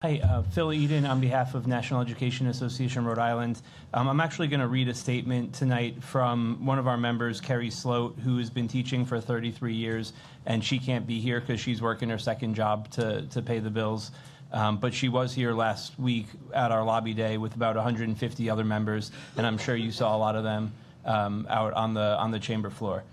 Hi, Fil Eden on behalf of National Education Association, Rhode Island. I'm actually going to read a statement tonight from one of our members, Kerri Sloat, who has been teaching for 33 years, and she can't be here because she's working her second job to pay the bills. But she was here last week at our lobby day with about 150 other members, and I'm sure you saw a lot of them out on the chamber floor.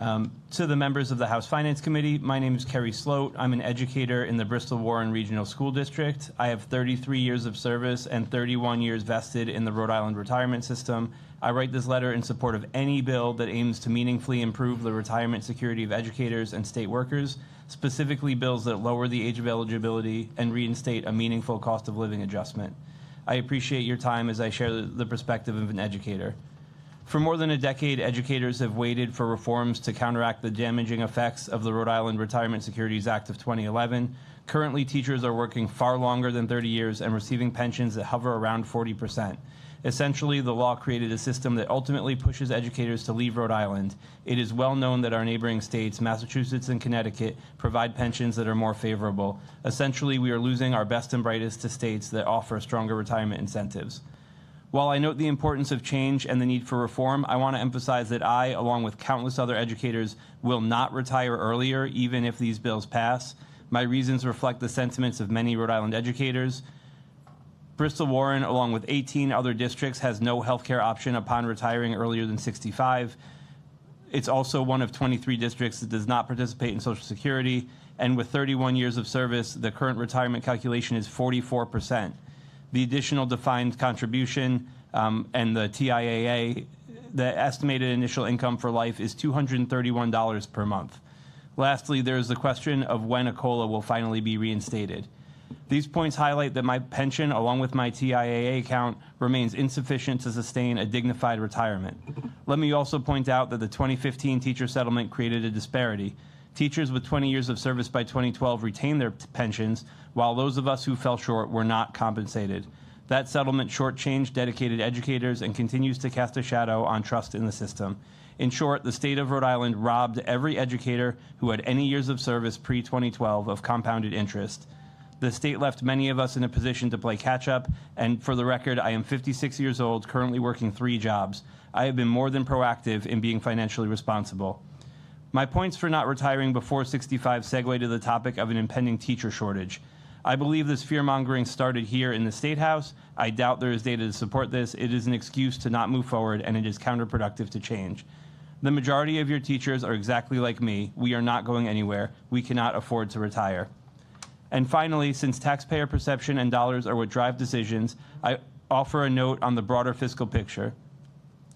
To the members of the House Finance Committee, my name is Kerri Sloat. I'm an educator in the Bristol-Warren Regional School District. I have 33 years of service and 31 years vested in the Rhode Island retirement system. I write this letter in support of any bill that aims to meaningfully improve the retirement security of educators and state workers, specifically bills that lower the age of eligibility and reinstate a meaningful cost of living adjustment. I appreciate your time as I share the perspective of an educator. For more than a decade, educators have waited for reforms to counteract the damaging effects of the Rhode Island Retirement Securities Act of 2011. Currently, teachers are working far longer than 30 years and receiving pensions that hover around 40%. Essentially, the law created a system that ultimately pushes educators to leave Rhode Island. It is well known that our neighboring states, Massachusetts and Connecticut, provide pensions that are more favorable. Essentially, we are losing our best and brightest to states that offer stronger retirement incentives. While I note the importance of change and the need for reform, I want to emphasize that I, along with countless other educators, will not retire earlier, even if these bills pass. My reasons reflect the sentiments of many Rhode Island educators. Bristol-Warren, along with 18 other districts, has no health care option upon retiring earlier than 65. It's also one of 23 districts that does not participate in Social Security. And with 31 years of service, the current retirement calculation is 44%. The additional defined contribution and the TIAA, the estimated initial income for life is $231 per month. Lastly, there is the question of when a COLA will finally be reinstated. These points highlight that my pension, along with my TIAA account, remains insufficient to sustain a dignified retirement. Let me also point out that the 2015 teacher settlement created a disparity. Teachers with 20 years of service by 2012 retained their pensions, while those of us who fell short were not compensated. That settlement shortchanged dedicated educators and continues to cast a shadow on trust in the system. In short, the state of Rhode Island robbed every educator who had any years of service pre-2012 of compounded interest. The state left many of us in a position to play catch-up, and for the record, I am 56 years old, currently working 3 jobs. I have been more than proactive in being financially responsible. My points for not retiring before 65 segue to the topic of an impending teacher shortage. I believe this fear-mongering started here in the State House. I doubt there is data to support this. It is an excuse to not move forward, and it is counterproductive to change. The majority of your teachers are exactly like me. We are not going anywhere. We cannot afford to retire. And finally, since taxpayer perception and dollars are what drive decisions, I offer a note on the broader fiscal picture.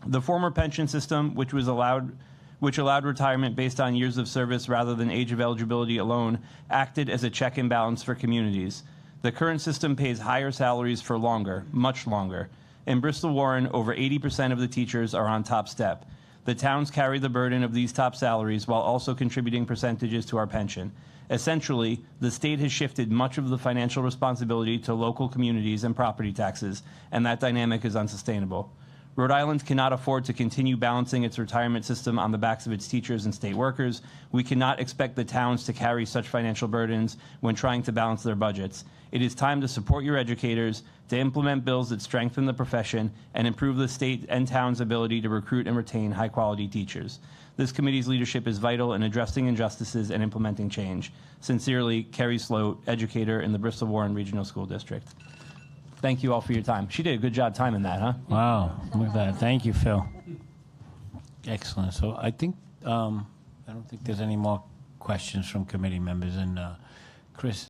The former pension system, which allowed retirement based on years of service rather than age of eligibility alone, acted as a check and balance for communities. The current system pays higher salaries for longer, much longer. In Bristol-Warren, over 80% of the teachers are on top step. The towns carry the burden of these top salaries while also contributing percentages to our pension. Essentially, the state has shifted much of the financial responsibility to local communities and property taxes, and that dynamic is unsustainable. Rhode Island cannot afford to continue balancing its retirement system on the backs of its teachers and state workers. We cannot expect the towns to carry such financial burdens when trying to balance their budgets. It is time to support your educators, to implement bills that strengthen the profession and improve the state and town's ability to recruit and retain high-quality teachers. This committee's leadership is vital in addressing injustices and implementing change. Sincerely, Kerri Sloat, educator in the Bristol-Warren Regional School District. Thank you all for your time. She did a good job timing that, huh? Wow, look at that. Thank you, Phil. Excellent. So I think, I don't think there's any more questions from committee members. And Chris,